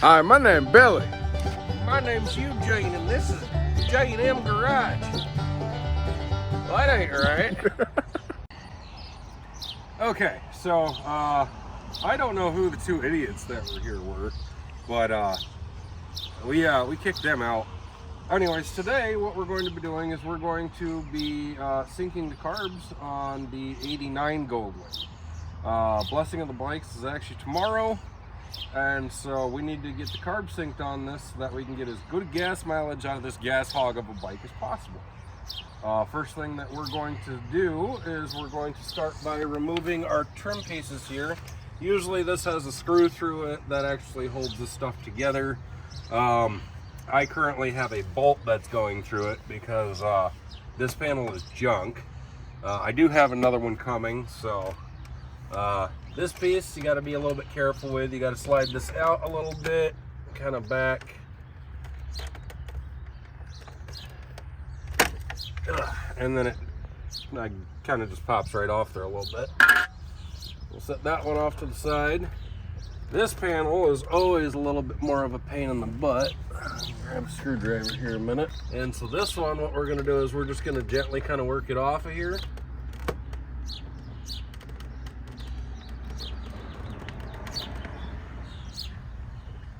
Hi, my name's Billy. My name's Eugene, and this is J&M Garage. Well, that ain't right. Okay, so I don't know who the two idiots that were here were, but we kicked them out. Anyways, today what we're going to be doing is we're going to be syncing the carbs on the 89 Goldwing. Blessing of the bikes is actually tomorrow. And so we need to get the carb synced on this so that we can get as good gas mileage out of this gas hog of a bike as possible. First thing that we're going to do is we're going to start by removing our trim pieces here. Usually this has a screw through it that actually holds this stuff together. I currently have a bolt that's going through it because this panel is junk. I do have another one coming, so this piece you got to be a little bit careful with. You got to slide this out a little bit, kind of back. And then it kind of just pops right off there a little bit. We'll set that one off to the side. This panel is always a little bit more of a pain in the butt. Grab a screwdriver here a minute. And so this one, what we're going to do is we're just going to gently kind of work it off of here.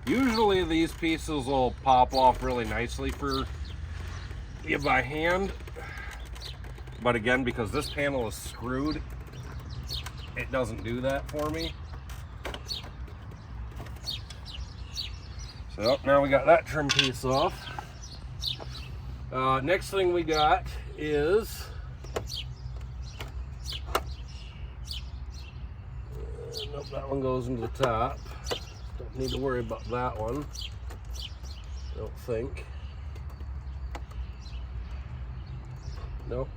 Usually these pieces will pop off really nicely for you by hand, but again, because this panel is screwed, it doesn't do that for me. So now we got that trim piece off. Next thing we got is nope, that one goes into the top. Don't need to worry about that one, I don't think. Nope.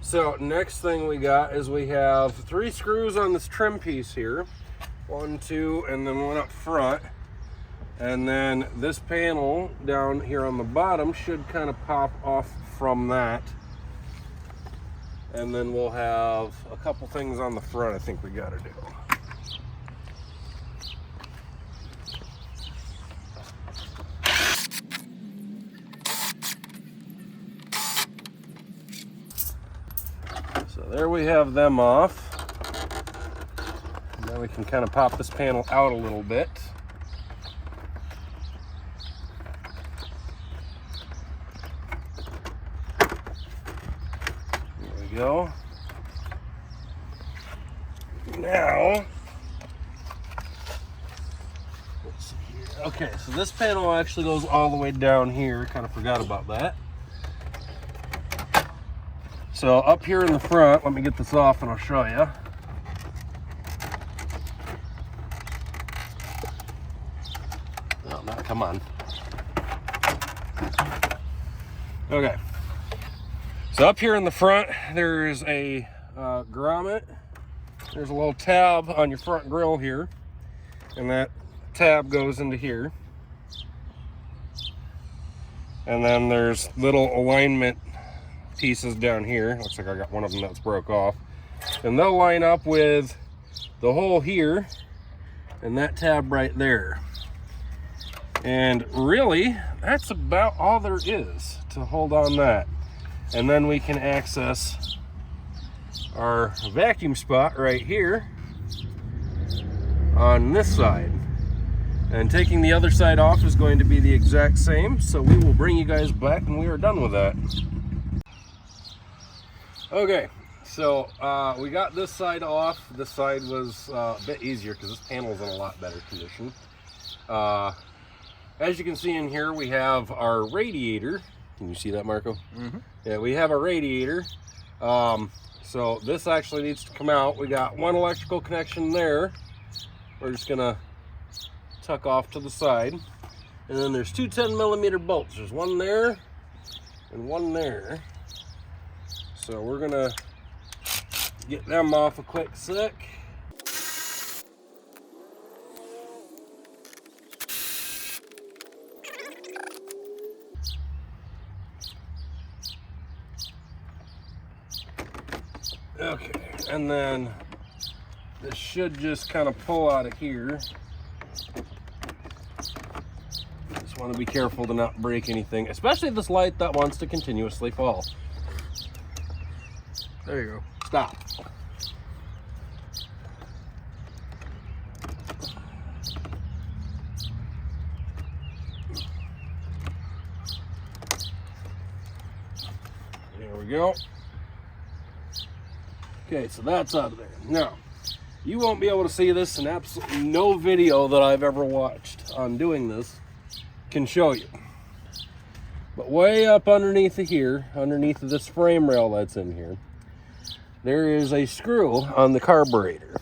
So next thing we got is we have 3 screws on this trim piece here. 1, 2, and then one up front. And then this panel down here on the bottom should kind of pop off from that. And then we'll have a couple things on the front I think we got to do. So there we have them off. Now we can kind of pop this panel out a little bit. There we go. Now, let's see here. Okay, so this panel actually goes all the way down here. Kind of forgot about that. So up here in the front, let me get this off and I'll show you. Oh, no, come on. Okay. So up here in the front, there's a grommet. There's a little tab on your front grill here. And that tab goes into here. And then there's little alignment pieces down here. Looks like I got one of them that's broke off, and they'll line up with the hole here and that tab right there. And really that's about all there is to hold on that. And then we can access our vacuum spot right here on this side, and taking the other side off is going to be the exact same. So we will bring you guys back when we are done with that. Okay, so we got this side off. This side was a bit easier because this panel is in a lot better condition. As you can see in here, we have our radiator. Can you see that, Marco? Mm-hmm. Yeah, we have a radiator. So this actually needs to come out. We got one electrical connection there. We're just gonna tuck off to the side. And then there's 2 10mm bolts. There's one there and one there. So we're gonna get them off a quick sec. Okay, and then this should just kind of pull out of here. Want to be careful to not break anything, especially this light that wants to continuously fall. There you go. Stop. There we go. Okay, so that's out of there. Now, you won't be able to see this, and absolutely no video that I've ever watched on doing this can show you. But way up underneath of here, underneath of this frame rail that's in here, there is a screw on the carburetor.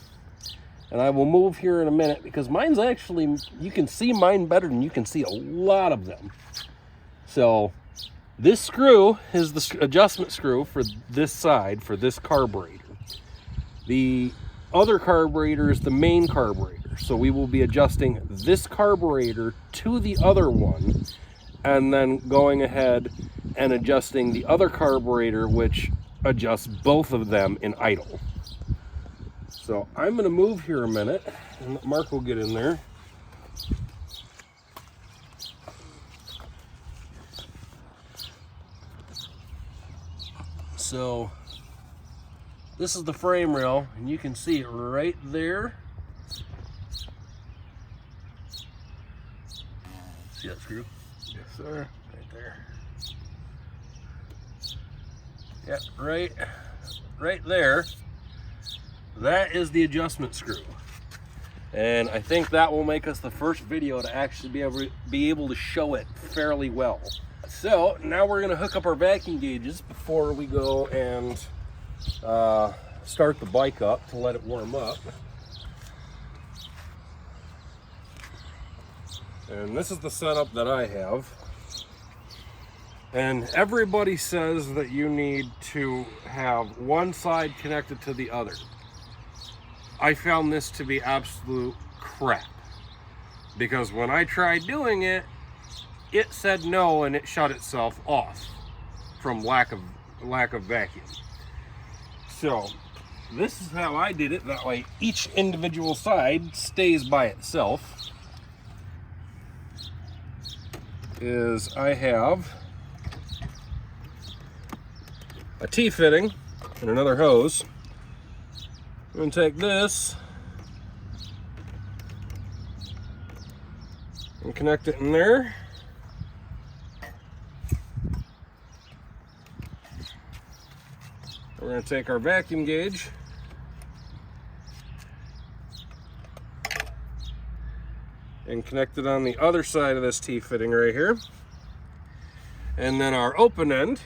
And I will move here in a minute because mine's actually, you can see mine better than you can see a lot of them. So this screw is the adjustment screw for this side, for this carburetor. The other carburetor is the main carburetor. So we will be adjusting this carburetor to the other one, and then going ahead and adjusting the other carburetor, which adjusts both of them in idle. So I'm going to move here a minute, and Mark will get in there. So this is the frame rail, and you can see it right there. See that screw? Yes, sir. Right there. Yep, right there. That is the adjustment screw. And I think that will make us the first video to actually be able to show it fairly well. So now we're going to hook up our vacuum gauges before we go and start the bike up to let it warm up. And this is the setup that I have. And everybody says that you need to have one side connected to the other. I found this to be absolute crap, because when I tried doing it, it said no and it shut itself off from lack of vacuum. So this is how I did it. That way each individual side stays by itself. Is I have a T-fitting and another hose. I'm going to take this and connect it in there. We're going to take our vacuum gauge and connect it on the other side of this T-fitting right here. And then our open end,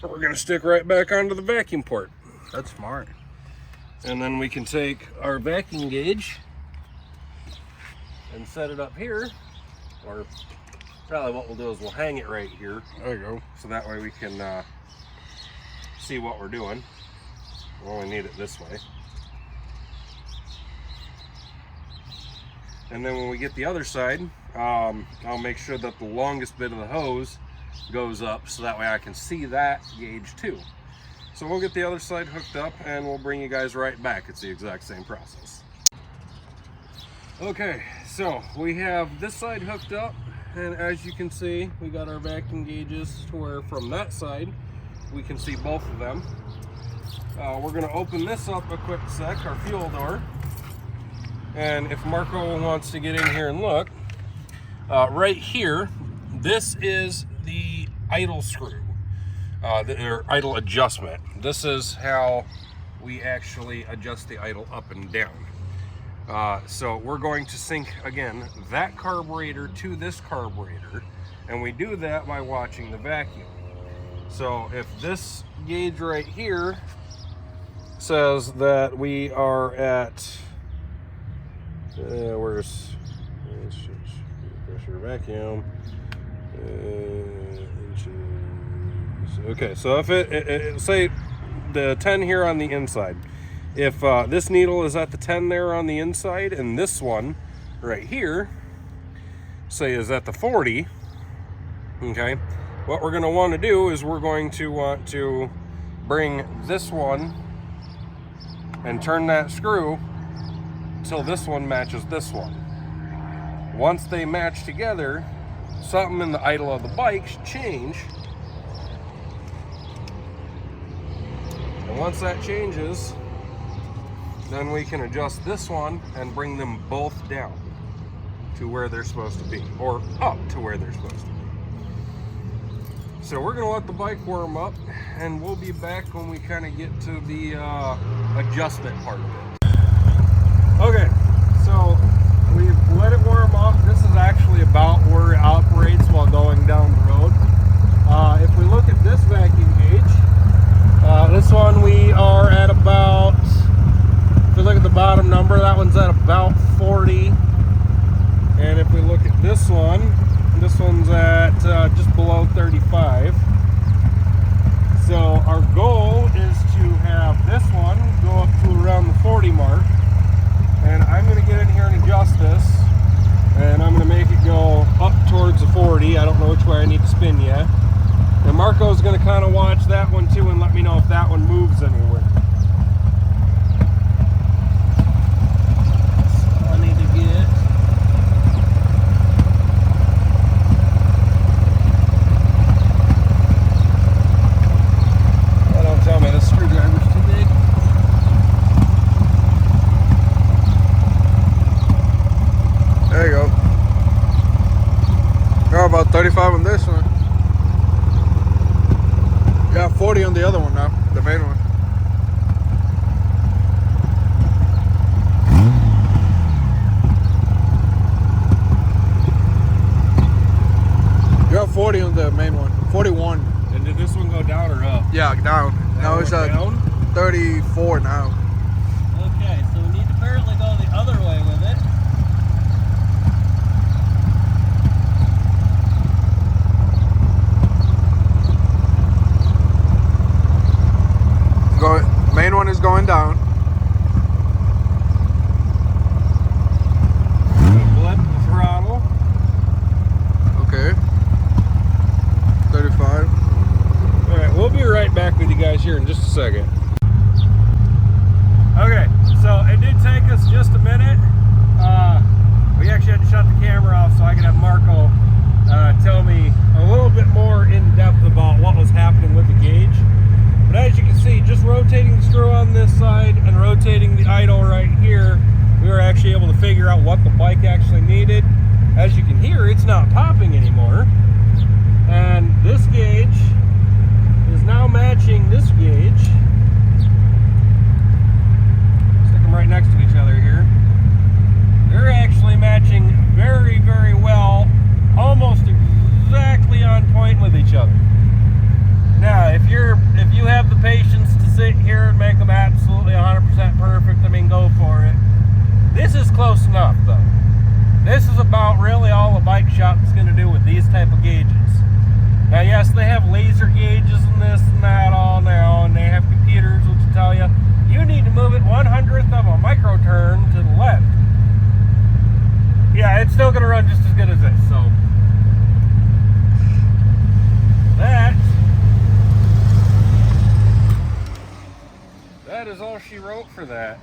we're going to stick right back onto the vacuum port. That's smart. And then we can take our vacuum gauge and set it up here, or probably what we'll do is we'll hang it right here. There you go. So that way we can see what we're doing. We'll only need it this way. And then when we get the other side, I'll make sure that the longest bit of the hose goes up, so that way I can see that gauge too. So we'll get the other side hooked up and we'll bring you guys right back. It's the exact same process. Okay, so we have this side hooked up, and as you can see, we got our vacuum gauges to where from that side we can see both of them. We're going to open this up a quick sec, our fuel door, and if Marco wants to get in here and look, right here, this is the idle screw, or idle adjustment. This is how we actually adjust the idle up and down. So we're going to sync, again, that carburetor to this carburetor, and we do that by watching the vacuum. So if this gauge right here says that we are at, where's pressure vacuum, inches. Okay, so if it say the 10 here on the inside, if this needle is at the 10 there on the inside, and this one right here say is at the 40, okay, what we're going to want to do is we're going to want to bring this one and turn that screw till this one matches this one. once they match together, something in the idle of the bike should change. And once that changes, then we can adjust this one and bring them both down to where they're supposed to be, or up to where they're supposed to be. So we're gonna let the bike warm up, and we'll be back when we kind of get to the adjustment part of it. Okay, so we've let it warm up. This is actually about where it operates while going down the road. If we look at this vacuum gauge, this one we are at about, if we look at the bottom number, that one's at about 40. And if we look at this one's at just below 35. So our goal is to have this one go up to around the 40 mark. And I'm going to get in here and adjust this. And I'm going to make it go up towards the 40. I don't know which way I need to spin yet. And Marco's going to kind of watch that one too and let me know if that one moves anywhere. So I need to get... Oh, don't tell me this screwdriver's too big. There you go. Got about 35 on this one. Yeah, 40 on the other one now, the main one. You have 40 on the main one. 41. And did this one go down or up? Yeah, down. Now it's at down? 34 now. Okay, so we need to apparently go the other way with it. Main one is going down. Blip the throttle. Okay. 35. All right, we'll be right back with you guys here in just a second. Okay, so it did take us just a minute. We actually had to shut the camera off so I could have Marco tell me a little bit more in depth about what was happening with the gauge. But as you can see, just rotating the screw on this side and rotating the idle right here, we were actually able to figure out what the bike actually needed. As you can hear, it's not popping anymore. And this gauge is now matching this gauge. Stick them right next to each other here. They're actually matching very, very well, almost exactly on point with each other. Now, if you have the patience to sit here and make them absolutely 100% perfect, I mean, go for it. This is close enough, though. This is about really all a bike shop is going to do with these type of gauges. Now, yes, they have laser gauges and this and that all now, and they have computers which will tell you need to move it 1/100th of a microturn to the left. Yeah, it's still going to run just as good as this, so that is all she wrote for that.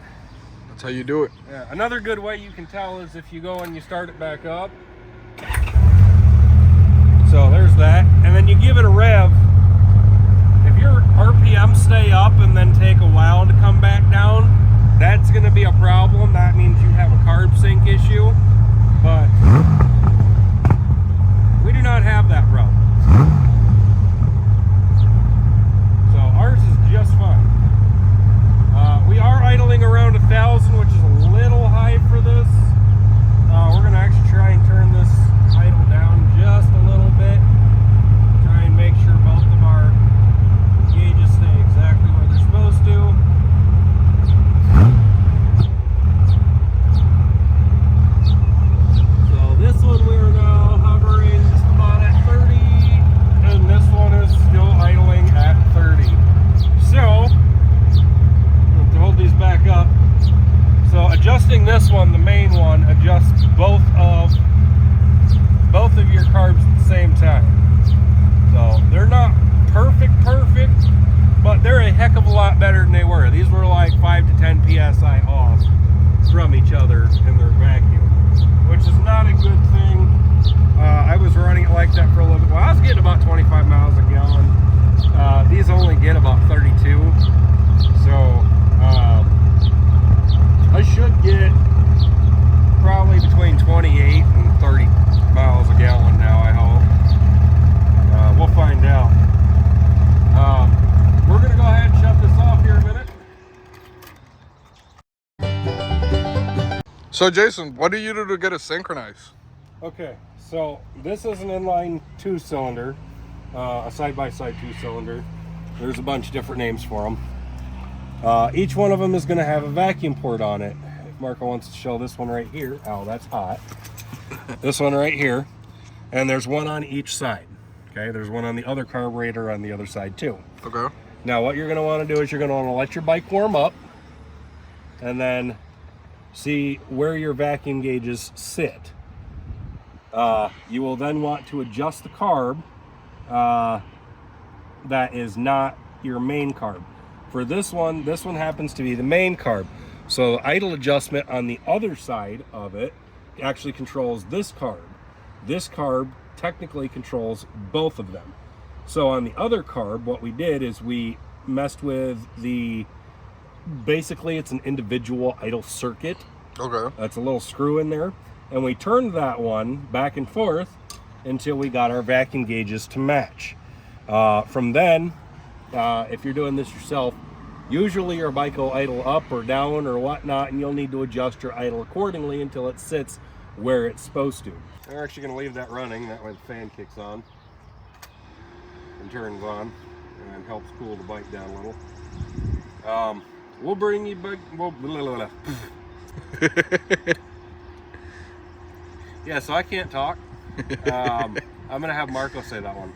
That's how you do it. Yeah, another good way you can tell is if you go and you start it back up. So there's that, and then you give it a rev. If your RPM stay up and then take a while to come back down, that's going to be a problem. That means you have a carb sync issue, but we do not have that problem. So ours is just fine. We are idling around 1,000, which is a little high for this. We're going to actually try and turn this idle down just a little bit. Try and make sure both of our gauges stay exactly where they're supposed to. So this one we are now hovering just about at 30, and this one is still idling at 30. So to hold these back up. So adjusting this one, the main one, adjusts both of your carbs at the same time. So they're not perfect, but they're a heck of a lot better than they were. These were like 5 to 10 psi off from each other in their vacuum, which is not a good So Jason, what do you do to get it synchronized? Okay, so this is an inline 2-cylinder, a side-by-side 2-cylinder. There's a bunch of different names for them. Each one of them is going to have a vacuum port on it. If Marco wants to show this one right here. Oh, that's hot. This one right here. And there's one on each side. Okay, there's one on the other carburetor on the other side too. Okay. Now what you're going to want to do is you're going to want to let your bike warm up and then see where your vacuum gauges sit. You will then want to adjust the carb that is not your main carb. For this one happens to be the main carb. So idle adjustment on the other side of it actually controls this carb. This carb technically controls both of them. So on the other carb, what we did is we messed with basically it's an individual idle circuit. Okay. That's a little screw in there. And we turned that one back and forth until we got our vacuum gauges to match. From then, if you're doing this yourself, usually your bike will idle up or down or whatnot, and you'll need to adjust your idle accordingly until it sits where it's supposed to. We're actually going to leave that running, that way the fan kicks on and turns on and helps cool the bike down a little. We'll bring you back. Yeah, so I can't talk. I'm going to have Marco say that one.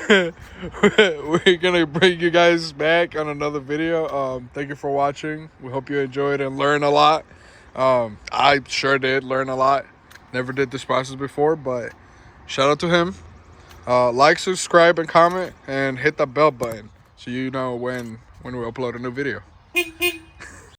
We're gonna bring you guys back on another video. Thank you for watching. We hope you enjoyed and learned a lot. I sure did learn a lot. Never did this process before, but shout out to him. Like, subscribe, and comment, and hit the bell button so you know when we upload a new video.